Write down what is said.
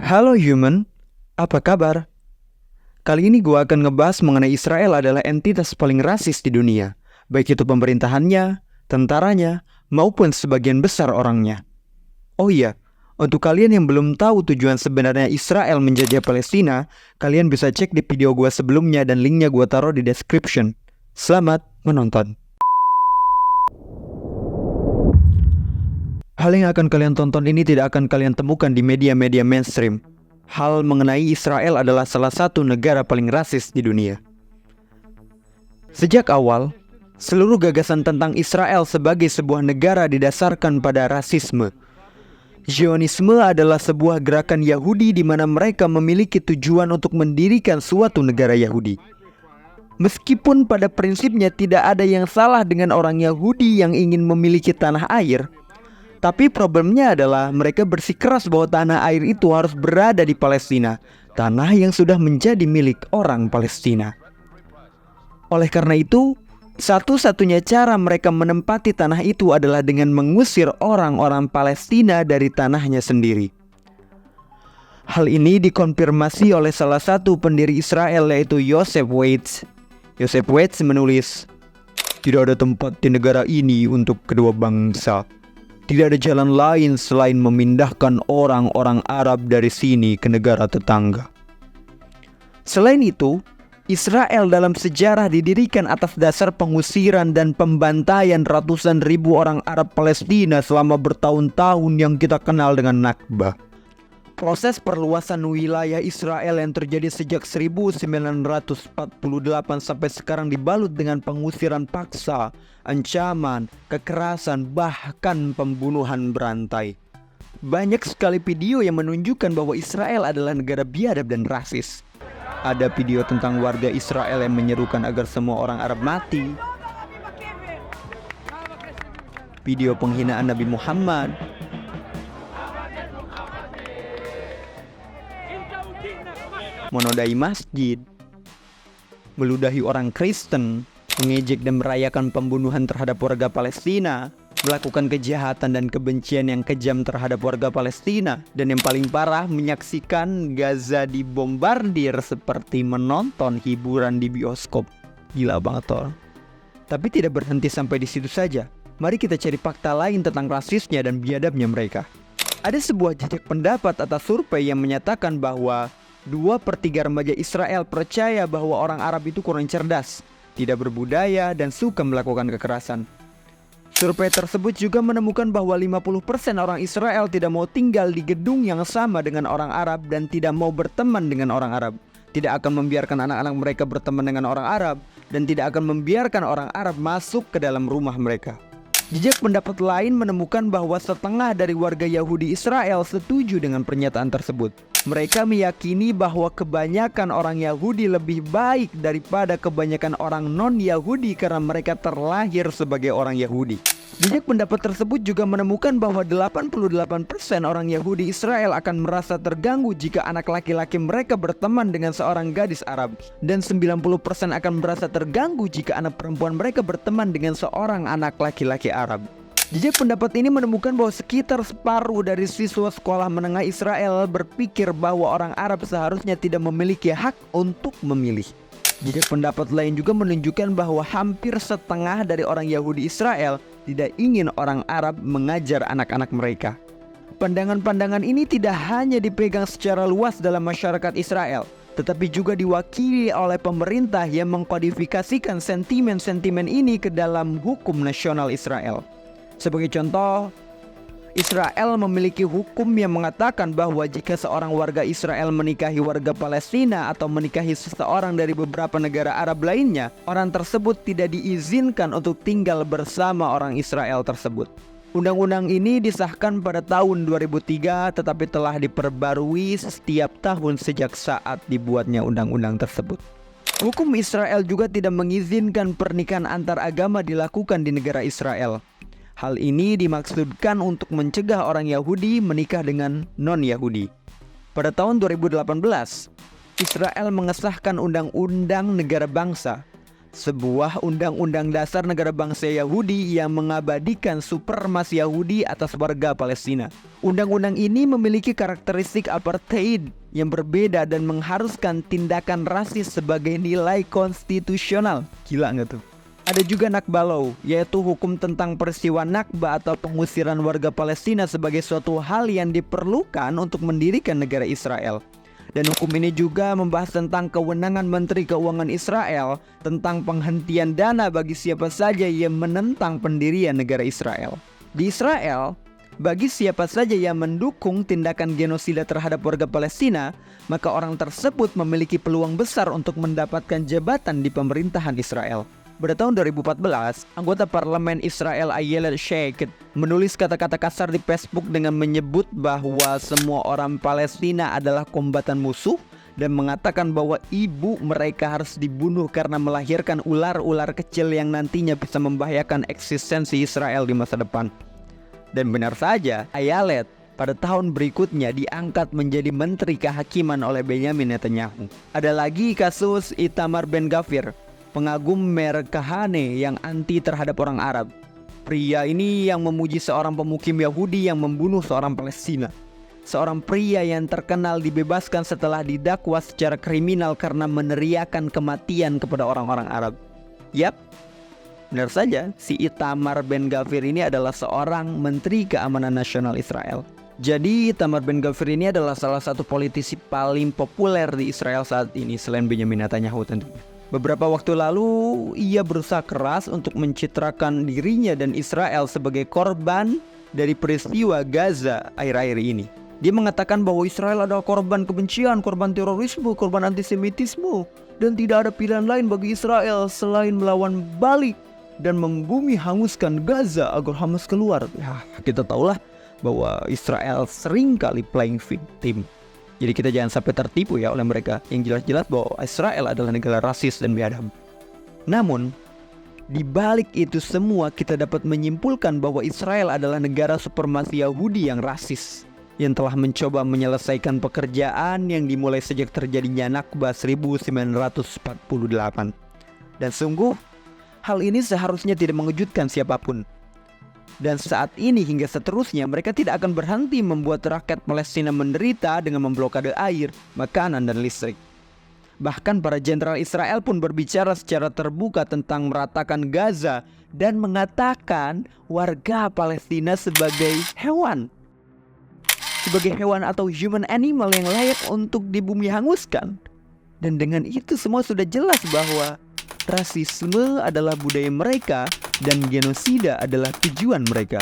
Halo human, apa kabar? Kali ini gue akan ngebahas mengenai Israel adalah entitas paling rasis di dunia, baik itu pemerintahannya, tentaranya, maupun sebagian besar orangnya. Oh iya, untuk kalian yang belum tahu tujuan sebenarnya Israel menjajah Palestina, kalian bisa cek di video gue sebelumnya dan linknya gue taruh di description. Selamat menonton. Hal yang akan kalian tonton ini tidak akan kalian temukan di media-media mainstream. Hal mengenai Israel adalah salah satu negara paling rasis di dunia. Sejak awal, seluruh gagasan tentang Israel sebagai sebuah negara didasarkan pada rasisme. Zionisme adalah sebuah gerakan Yahudi di mana mereka memiliki tujuan untuk mendirikan suatu negara Yahudi. Meskipun pada prinsipnya tidak ada yang salah dengan orang Yahudi yang ingin memiliki tanah air, tapi problemnya adalah mereka bersikeras bahwa tanah air itu harus berada di Palestina, tanah yang sudah menjadi milik orang Palestina. Oleh karena itu, satu-satunya cara mereka menempati tanah itu adalah dengan mengusir orang-orang Palestina dari tanahnya sendiri. Hal ini dikonfirmasi oleh salah satu pendiri Israel, yaitu Yosef Weitz. Yosef Weitz menulis, "Tidak ada tempat di negara ini untuk kedua bangsa. Tidak ada jalan lain selain memindahkan orang-orang Arab dari sini ke negara tetangga." Selain itu, Israel dalam sejarah didirikan atas dasar pengusiran dan pembantaian ratusan ribu orang Arab Palestina selama bertahun-tahun yang kita kenal dengan Nakba. Proses perluasan wilayah Israel yang terjadi sejak 1948 sampai sekarang dibalut dengan pengusiran paksa, ancaman, kekerasan, bahkan pembunuhan berantai. Banyak sekali video yang menunjukkan bahwa Israel adalah negara biadab dan rasis. Ada video tentang warga Israel yang menyerukan agar semua orang Arab mati, video penghinaan Nabi Muhammad, menodai masjid, meludahi orang Kristen, mengejek dan merayakan pembunuhan terhadap warga Palestina, melakukan kejahatan dan kebencian yang kejam terhadap warga Palestina, dan yang paling parah, menyaksikan Gaza dibombardir seperti menonton hiburan di bioskop. Gila banget toh. Tapi tidak berhenti sampai di situ saja. Mari kita cari fakta lain tentang rasisnya dan biadabnya mereka. Ada sebuah jejak pendapat atas survei yang menyatakan bahwa 2/3 remaja Israel percaya bahwa orang Arab itu kurang cerdas, tidak berbudaya, dan suka melakukan kekerasan. Survei tersebut juga menemukan bahwa 50% orang Israel tidak mau tinggal di gedung yang sama dengan orang Arab dan tidak mau berteman dengan orang Arab, tidak akan membiarkan anak-anak mereka berteman dengan orang Arab, dan tidak akan membiarkan orang Arab masuk ke dalam rumah mereka. Jejak pendapat lain menemukan bahwa setengah dari warga Yahudi Israel setuju dengan pernyataan tersebut. Mereka meyakini bahwa kebanyakan orang Yahudi lebih baik daripada kebanyakan orang non-Yahudi karena mereka terlahir sebagai orang Yahudi. Jejak pendapat tersebut juga menemukan bahwa 88% orang Yahudi Israel akan merasa terganggu jika anak laki-laki mereka berteman dengan seorang gadis Arab, dan 90% akan merasa terganggu jika anak perempuan mereka berteman dengan seorang anak laki-laki Arab. Jejak pendapat ini menemukan bahwa sekitar separuh dari siswa sekolah menengah Israel berpikir bahwa orang Arab seharusnya tidak memiliki hak untuk memilih. Jejak pendapat lain juga menunjukkan bahwa hampir setengah dari orang Yahudi Israel tidak ingin orang Arab mengajar anak-anak mereka. Pandangan-pandangan ini tidak hanya dipegang secara luas dalam masyarakat Israel, tetapi juga diwakili oleh pemerintah yang mengkodifikasikan sentimen-sentimen ini ke dalam hukum nasional Israel. Sebagai contoh, Israel memiliki hukum yang mengatakan bahwa jika seorang warga Israel menikahi warga Palestina atau menikahi seseorang dari beberapa negara Arab lainnya, orang tersebut tidak diizinkan untuk tinggal bersama orang Israel tersebut. Undang-undang ini disahkan pada tahun 2003 tetapi telah diperbarui setiap tahun sejak saat dibuatnya undang-undang tersebut. Hukum Israel juga tidak mengizinkan pernikahan antar agama dilakukan di negara Israel. Hal ini dimaksudkan untuk mencegah orang Yahudi menikah dengan non-Yahudi. Pada tahun 2018, Israel mengesahkan Undang-Undang Negara Bangsa. sebuah undang-undang dasar negara bangsa Yahudi yang mengabadikan supremasi Yahudi atas warga Palestina. Undang-undang ini memiliki karakteristik apartheid yang berbeda dan mengharuskan tindakan rasis sebagai nilai konstitusional. Gila nggak tuh? Ada juga Nakba Law, yaitu hukum tentang peristiwa Nakba atau pengusiran warga Palestina sebagai suatu hal yang diperlukan untuk mendirikan negara Israel. Dan hukum ini juga membahas tentang kewenangan Menteri Keuangan Israel tentang penghentian dana bagi siapa saja yang menentang pendirian negara Israel. Di Israel, bagi siapa saja yang mendukung tindakan genosida terhadap warga Palestina, maka orang tersebut memiliki peluang besar untuk mendapatkan jabatan di pemerintahan Israel. Pada tahun 2014, anggota parlemen Israel Ayelet Sheikh menulis kata-kata kasar di Facebook dengan menyebut bahwa semua orang Palestina adalah kombatan musuh dan mengatakan bahwa ibu mereka harus dibunuh karena melahirkan ular-ular kecil yang nantinya bisa membahayakan eksistensi Israel di masa depan. Dan benar saja, Ayelet pada tahun berikutnya diangkat menjadi Menteri Kehakiman oleh Benyamin Netanyahu. Ada lagi kasus Itamar Ben Gvir, pengagum merek Kahane yang anti terhadap orang Arab. Pria ini yang memuji seorang pemukim Yahudi yang membunuh seorang Palestina. Seorang pria yang terkenal dibebaskan setelah didakwa secara kriminal karena meneriakan kematian kepada orang-orang Arab. Yap, benar saja, si Itamar Ben Gvir ini adalah seorang Menteri Keamanan Nasional Israel. Jadi Itamar Ben Gvir ini adalah salah satu politisi paling populer di Israel saat ini selain Benyamin Netanyahu tentunya. Beberapa waktu lalu, ia berusaha keras untuk mencitrakan dirinya dan Israel sebagai korban dari peristiwa Gaza akhir-akhir ini. Dia mengatakan bahwa Israel adalah korban kebencian, korban terorisme, korban antisemitisme, dan tidak ada pilihan lain bagi Israel selain melawan balik dan membumi hanguskan Gaza agar Hamas keluar. Ya, kita tahulah bahwa Israel sering kali playing victim. Jadi kita jangan sampai tertipu ya oleh mereka yang jelas-jelas bahwa Israel adalah negara rasis dan biadab. Namun, di balik itu semua kita dapat menyimpulkan bahwa Israel adalah negara supremasi Yahudi yang rasis, yang telah mencoba menyelesaikan pekerjaan yang dimulai sejak terjadinya Nakba 1948. Dan sungguh, hal ini seharusnya tidak mengejutkan siapapun. Dan saat ini hingga seterusnya mereka tidak akan berhenti membuat rakyat Palestina menderita dengan memblokade air, makanan, dan listrik. Bahkan para jenderal Israel pun berbicara secara terbuka tentang meratakan Gaza dan mengatakan warga Palestina sebagai hewan. Sebagai hewan atau human animal yang layak untuk dibumi hanguskan. Dan dengan itu semua sudah jelas bahwa rasisme adalah budaya mereka dan genosida adalah tujuan mereka.